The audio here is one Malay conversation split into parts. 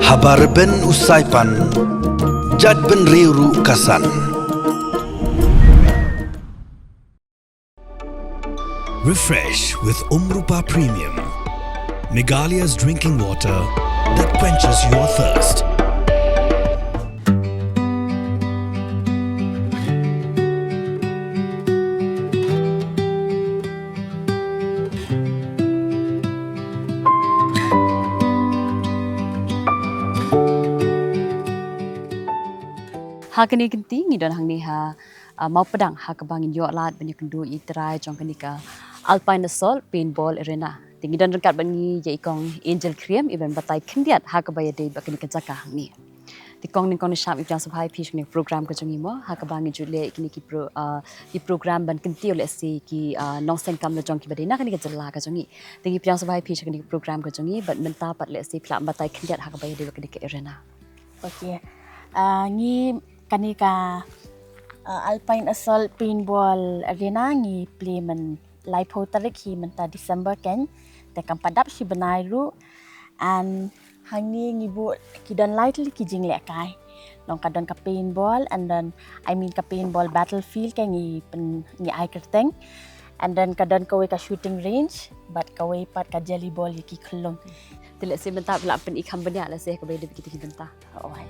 Habar ben usaipan, jad ben riuru kasan. Refresh with Umrupa Premium, Meghalaya's drinking water that quenches your thirst. Hakani kinti ni don hang ni ha mau pedang ha kabangin yo lat banyak kendu itrai jong kanika Alpine Assault Paintball Arena. Tingi don rengkat bangi ye ikong Angel Cream event batai kendiat ha kabaya de bakani Jaka hang ni. Tikong ni kong ni syap ipjang Shipai pish ni program ko jongi mo ha kabangi jule kini ki pro ki program ban kenti ole si ki nong sen kam lo jong ki badina kani jela ka jongi. Tingi ipjang Shipai pish kini program ko jongi bat menta pat le si plam batai kendiat ha kabaya de bakani Arena. Okey. Ni kanika Alpine Assault Paintball Arena ngi play men Leit tarik hi menta December kan te kam padap si benai ru and hangi ngi bu kidan light li ki Ïalehkai long kadon ka paintball and then I mean ka paintball battlefield kan ngi pen ngi ai kerteng and then kadon ka we ka shooting range but ka we pat ka jelly ball ki khlong Tidak si menta pula pen ikam benda la se kabaya de kita benta. oh ai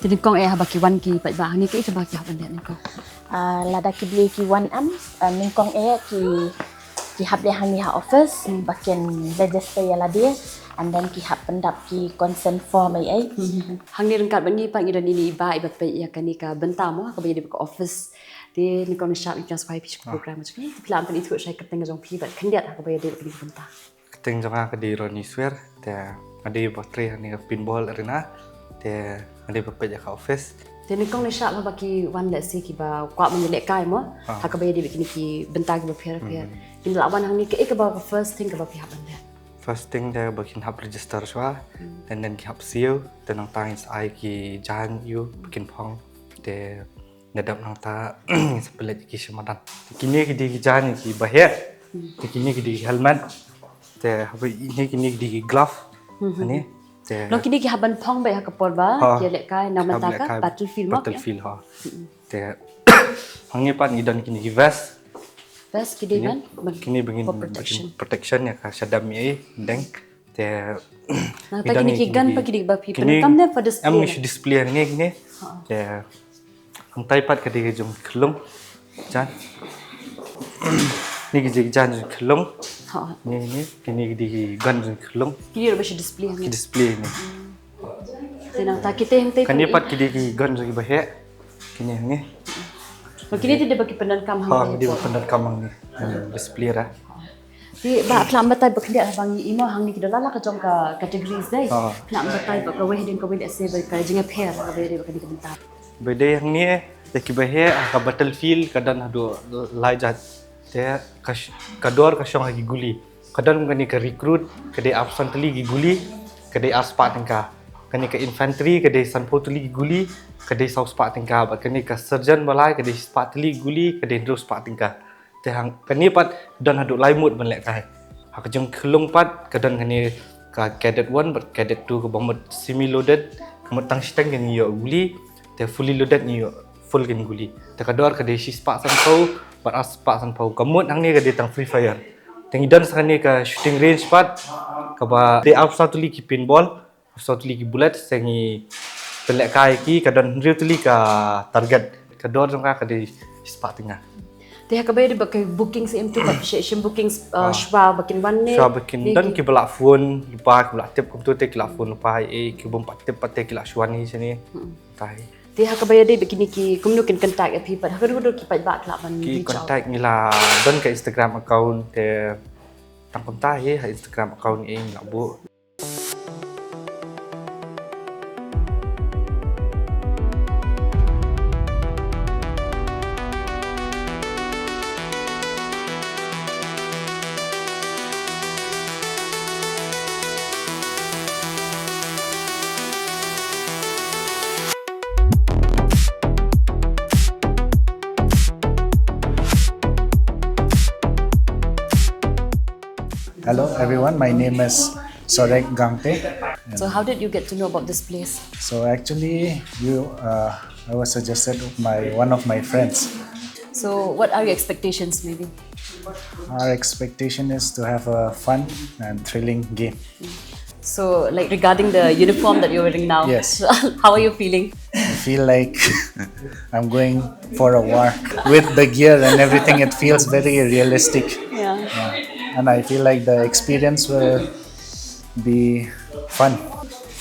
Jadi kong haba ki wan ki pat bah ni ke sebab ki haba ni kong. Lada ki beli ki 1 am ningkong ki hab le hangi ha office baken register ya lade and then ki hab pendap ki consent form ai Hang ni rengkat bangi pak ngidan ini iba iba pe ya kanika benta mo ka bayar ke office. Di ni kong syap ikang Shipai pitch program macam ni. Plan pen itu saya keteng jong pi bat kendiat ka bayar de ke benta. Keteng jong ka di roni swer te ade botre ni pinball arena te ade bapak Jaka office. Jadi kong ni syap baki wan le si ki ba kwa Ïalehkai mo ha ka bayar de kini ki benta ki ba pher. Kin lawan hang ni ke ba first thing ka ba pi haban dia. First thing dia bakin hab register swa and then ki hab seal te nang ta ai ki jan you bikin phong te nadap nang ta sepelet ki semadan. Kini ki di jan ki bahya te kini ki di helmet te hab ini kini di glove ani te Lo kini ki haban phong ba ha ka por ba Ïalehkai na menta ka battlefield mo. Battlefield ha te hangi pan ngidan kini ki vest Best kini kan kini begin protection ya ka sadam ai deng te Nah, tak kini ki gan pa kini ba pi penekam ne for display. Am ngi display ni te ang taipat ka di jom khlong jan ni ki jan khlong Ha. ni kini di gan khlong Kini ba si display ki ni. display ni Senang tak kita yang kan ni pat ki di gan ki bahya kini ni Kini tidak bagi penekam ha hang di pendat kamang ni display ra Di ba plan batai ba kendia bang imo hang ni kidala ka jong ka categories dai. Plan batai ba ka we din ko bil ase ba ka jinga pair ka be ba kini bentar. beda yang ni ki bahya ka battlefield kadan hadu lajat te kador ka syong lagi guli kadan ngani ka recruit kadai absently gi guli kadai aspat tingka kani ka infantry kadai sanpotuli gi guli kadai sauspat tingka ba kani ka surgeon balai kadai spatli guli kadai drop spat tingka te hang kani pat dan hadu laimut ban Ïalehkai ha ka jong khlong pat kadan kani ka cadet 1 but cadet 2 ka bomber semi loaded kamut tang stang yang yo guli te fully loaded ni yo full kan guli te kador kadai si spat san pau bat aspak san pau kamut hang ni kadai tang free fire tengi dan sakani ka shooting range pat ka ba they up satu li ki pinball satu li ki bullet sengi Ïalehkai ki kadon real tuli ka target kador jong ka kadai spat tengah Dia ka be ba ka booking sa M2 ba session bookings shwa bakin wan ne. Shwa bakin dan ki balak phone lupa ki balak tip komputer ki la phone lupa ki bom pat tip pat ki la shwan ni sini tai Dia ka be de bikini ki kumnukin contact api pa ha ka ru ki pa ba klap ban ki contact ni la dan ke Instagram account te tang kontak ha Instagram account ni la bu everyone. My name is Sorek Gangte. So how did you get to know about this place? So actually, I was suggested by one of my friends. So what are your expectations maybe? Our expectation is to have a fun and thrilling game. So like regarding the uniform that you're wearing now, Yes. how are you feeling? I feel like I'm going for a war with the gear and everything. It feels very realistic. Yeah. And I feel like the experience will be fun.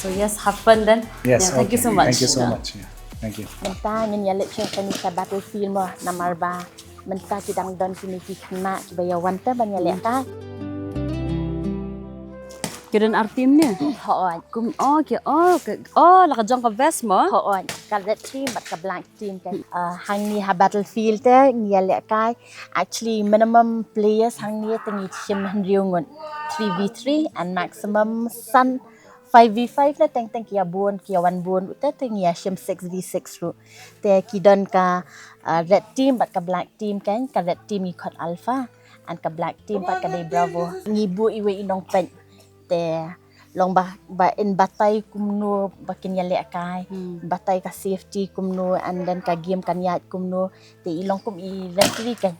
So yes, have fun then. Yes. Yeah, thank you so much. Thank you so Yeah. much. Yeah. Thank you. Menta nyen yalet che kani ka battlefield mo namarba. Menta kidang don kini ki kena baya wanta ban Ïalehkai. Kira artim ni? Hoon. Laka jong ka vest mo? Hoon. Ka red team but ka black team kan. Hang ni ha battlefield te Ïalehkai. Actually minimum players hang ni tengi sim riungun 3v3 and maximum sun 5v5 la teng kia buon kia wan buon uta tengi sim 6v6 ru. Te kidon ka red team but ka black team kan ka red team ikot alpha and ka black team but ka day bravo. Ngibu iwe inong pen. Te long ba in batay kumno bakin Ïalehkai batay ka safety kumno and then ka game kanyat kumno te ilong kum I referee kan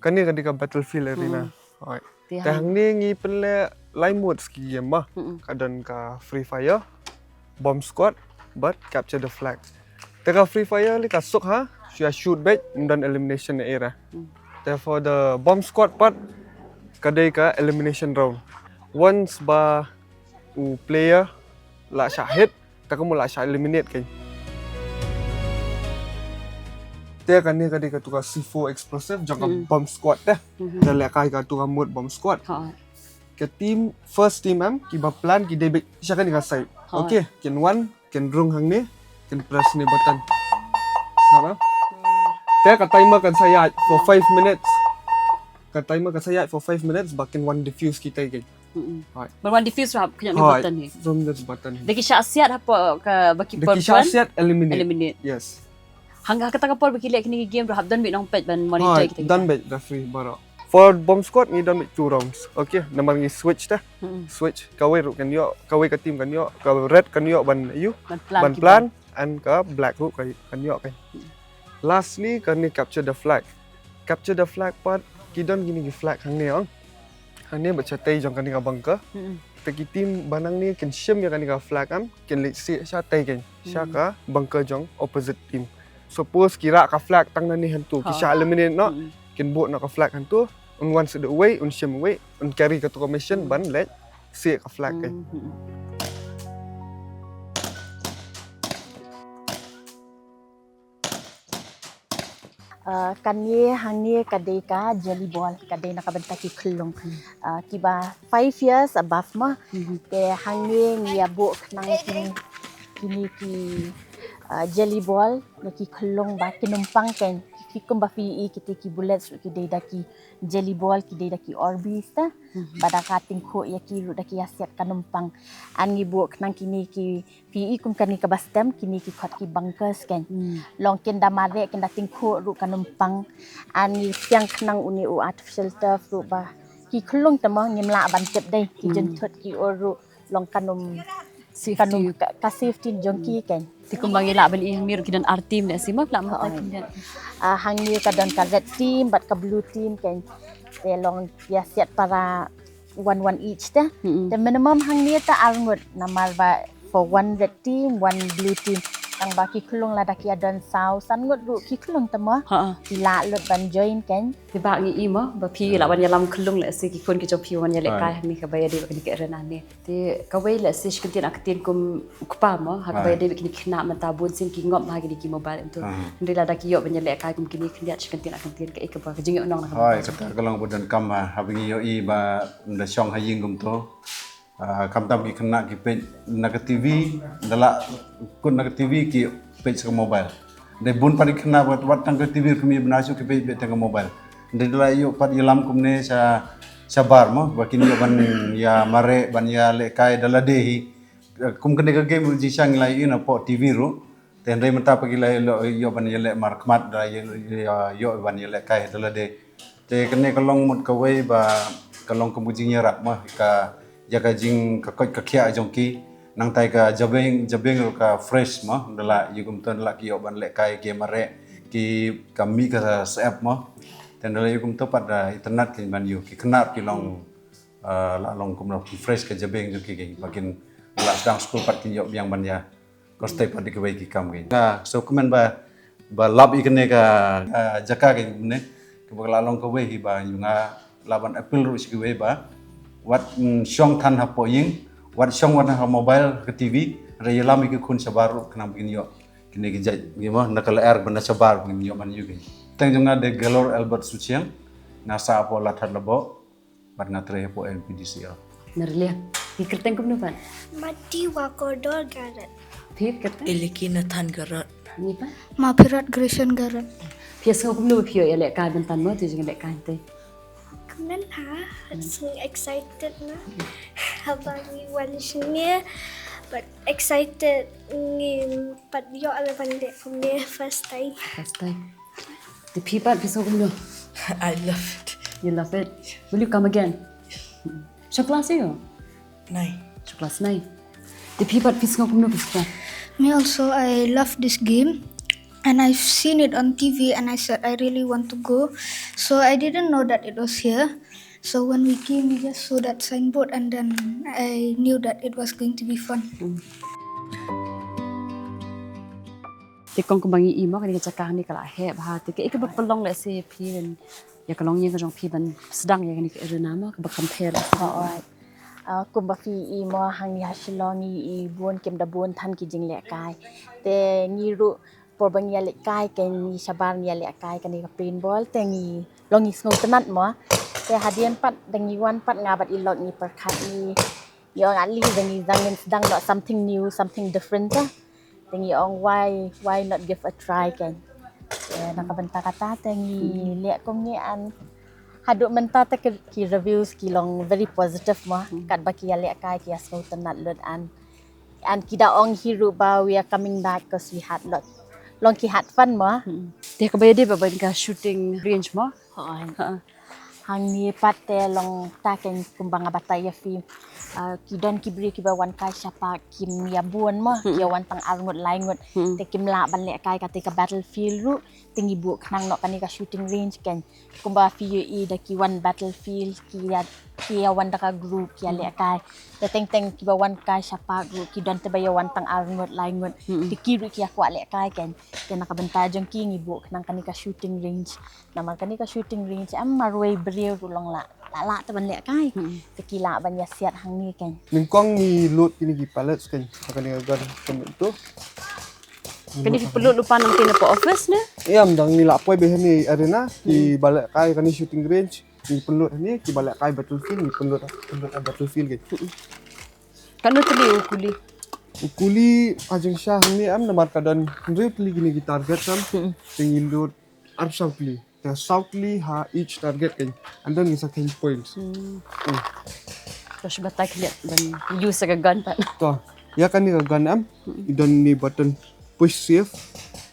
Kani ka battlefield arena. Alright. Ti Tahang ni ngi pele line mode ski game mah. Kadang ka free fire, bomb squad, but capture the flag. Teka free fire li ka sok ha, shoot back dan elimination era. Therefore the bomb squad part kadai ka elimination round. Once ba player la shot hit, taka mo la shot eliminate kan. Dia kan ni kadai ka tuka C4 explosive jangka bomb squad dah. Ïalehkai ka tuka mode bomb squad. Ke team first team ki ba plan ki debit siya kan ka side. Okay, ken one ken rung hang ni ken press ni button. Sama? Dia ka timer kan saya for 5 minutes. Ka timer kan saya for 5 minutes bakin one diffuse kita kan. Right. Berwan diffuse rap kanya ni button ni. From this button. Deki syak siat apa ka baki Deki syasiat eliminate. Eliminate. Yes. Hangga kata kapal baki lek kini game rap dan bit nong pet ban monitor kita. Done bet referee bara. For bomb squad ni done bet 2 rounds. Okay, nama ngi switch dah. Switch kawai ru kan yo, kawai ka team kan yo, ka red kan yo ban you. Ban plan and ka black ru kan yo kan. Lastly kan ni capture the flag. Capture the flag part kidon gini gi flag hang ni ong. Hang ni baca tay jong kan ni ka bangka. Teki team banang ni kan shim ya kan ni ka flag am, kan lit si sha tay kan. Sha ka bangka jong opposite team. Suppose kira ka flag tang ni hantu, kisah eliminate no. Kan buat nak ka flag hantu. Un one set away, un shim away, un carry ka tu commission ban let si ka flag kan. Kanye hangye kadai ka jelly ball kadai nakabenta ki khulong kiba 5 years above ma te hangye ngiabo knang kini ki jelly ball ki khulong ba kinumpang ken ki kumba fi ki te ki bullets ki dei daki jelly ball ki dei daki orbis ta bada kating kho ya ki ru daki asiat kanumpang an ngibo knang kini ki pi kum kani ka bastem kini ki khot ki bunkers ken long ken da mare ken da ting kho ru kanumpang an ni siang knang uni u artificial turf ru ba ki khulong tama ngimla ban tep dei ki jen thot ki oru long kanum kanum ka safety jongki ken Tikumbang ila ban ihang miru kidan artim na sima pla mo kindan. Hangni kadon ka red team but ka blue team ken te long ya siat para 1-1 each ta. The minimum hangni ta arngut namar ba for one red team, one blue team. Ang baki kulong la daki adon saw sangut ru ki kulong tama. Ila lut ban join ken. Tiba ngi ima ba pi la ban yalam khulung la si ki kon ki jo pi wan Ïalehkai mi ka baya de ni ka rena ne. Te ka wei la si shkintin aktin kum ukpa mo ha ka baya de ki khna mata bun sin ki ngop ha ki mobile tu. Ndi la daki yo ban Ïalehkai kum kini khnya shkintin aktin ka ikba ka jingi onong na. Hoi kata kalong budan kam habingi yo I ba nda shong haying gum to. Kam tam ki kena ki page na ke TV dala kun na ke TV ki page ke mobile de bun pari kena wat tang ke TV kami benasu ki page tang ke mobile de dala yo pat yalam kumne sa bar mo bakin yo ban ya mare ban ya Ïalehkai dala dehi kum kene ke game ji sang lai ina po TV ru ten dai menta pagi lai yo ban ya markmat da yo ban Ïalehkai dala de te kene kalong mut ka wei ba kalong kemujing nyerak mah ka Jaka jing ka koi ka khia jongki nang tai ka jabeng ka fresh mah dala yugum ton la ki oban le kai ke mare ki kami ka sep mah dan dala yugum to pada internet ki ban yu ki kenap ki long la long kum ki fresh ka jabeng jongki ki bakin la sedang school pat ki yok yang ban ya ko stay pat ki bai ki kam ki na so kumen ba lab ikene ka Jaka ki ne ki ba la long ka bai ki ba yunga laban apple ru ki bai ba wat syong tan hapo ying wat syong wat ha mobile ke TV reyelam iki kun sabaru kenam begini yo kini ki jaj gimana nakal air benda sabar begini yo man yugi teng jomna de galor albert suciang nasa apo latar lebo bat ngatre hapo NPDCL Nerlia. Ikerteng kum nupan. Mati wakodor garat. Phip kerteng. Ïalehkai nathan garat. Ni pa. Mapirat Grayson garat. Phias kum nu phio Ïalehkai bentan mo tu jeng Ïalehkai te. Kemen so excited na. Haba ni walisnya, but excited ni pat yo ala pandai from the first time. First time. The people phias kum nu. I love it. You love it. Will you come again? So class you? Nai. So class 9. The people phias kum nu phias. Me also, I love this game. And I've seen it on TV and I said I really want to go. So I didn't know that it was here. So when we came, we just saw that signboard and then I knew that it was going to be fun. Thì con cũng bằng ý mà cái Jaka này cả hệ bà thì cái bậc long lại xe phi bên ya cái long như cái dòng phi bên sedang ya cái cái rena mà cái bậc compare. Kumba fi I mo hang ni hasilongi I buon kem da buon than ki jing Ïalehkai te ngi ru por bang Ïalehkai ke ni sabar Ïalehkai ke ni ka paintball te ngi longi sngew tenat mo te hadian pat dangi wan pat ngabat I lot ni perkat ni yo ngali dangi zangin sedang not something new something different ta te ngi ong why not give a try kan nakabenta kata te ngi lek kom ni an haduk menta ta ki reviews ki long very positive mo kat ba ki Ïalehkai ki sngew tenat lot and kita ong hiru ba we are coming back because we had lot long ki had fun mo Thì cái bây giờ bà bên cái shooting range mo. hang ni pat te long ta ken kumbang bataya fi ki don ki bri ki ba wan kai siapa kim ya buon mo ki wan tang arngot laingot te kim la ban Ïalehkai ka battlefield ru tingi bu knang no kani ka shooting range ken kumba fi I da ki wan battlefield ki ya wan da ka group ki Ïalehkai te teng ki ba wan kai siapa ru ki don te ba ya wan tang arngot laingot ti ki ru ki aku Ïalehkai ken te nakabenta jong ki ngi bu knang kani ka shooting range naman kani ka shooting range am marway brio ru long la te ban Ïalehkai te ki la ban ya siat hang ni ken Ningkong ni load kini ki pallets kan akan ni agar kan tu. Kini perlu lupa nang tina po office na. Iam dang ni lapoi behen ni arena ki Ïalehkai kan ni shooting range ni pellut ni ki Ïalehkai battlefield ni pellut battlefield kan. Kanu tuli ukuli. Ukuli ajeng syah ni am namar kadan ndre pli gini ki target sam tinggi load ar southly. The southly ha each target kan and then isa king points. Terus batak lihat dan use a gun pa. To ya kan ni gan am idon ni button push save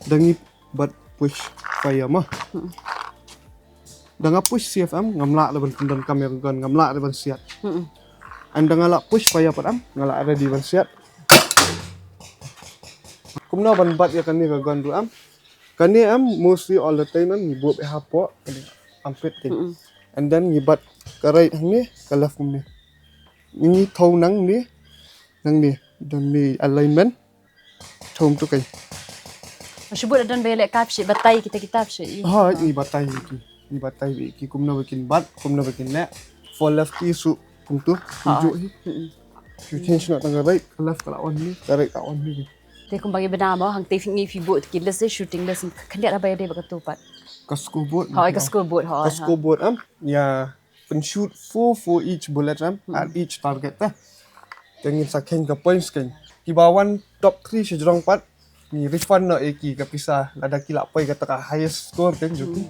dangi but push fire mah. Danga push save am ngamla laban kundan kamera gun ngamla laban siat. Anda ngala push fire pat am ngala ada di ban siat. Kumna ban bat ya kan ni gun tu am. Kani am mostly all the time am ngibuat hapo ampet kan. And then ngibat ke right hang ni ke left ni. Ni thau nang ni dan ni alignment thau tu kan. Masubut dan Ïalehkai psi batai kita psi. Ha ni batai ki kumna bikin bat kumna bikin le for left ki su puntu tuju hi. You change nak tangga right ke left ke lawan ni ke right lawan ni. Thì cũng bagi benar mau hang tefing ni fi boat ki les shooting les kan lihat apa dia begitu pat. Ke scoreboard. Ha ke scoreboard ha. Ke scoreboard am ya pen shoot 4 for each bullet am at each target ta. Tengin sakhen ke points kan. Ki bawan top 3 sejrong pat ni refund no eki ke pisah lada ki lapai kata highest score kan juki.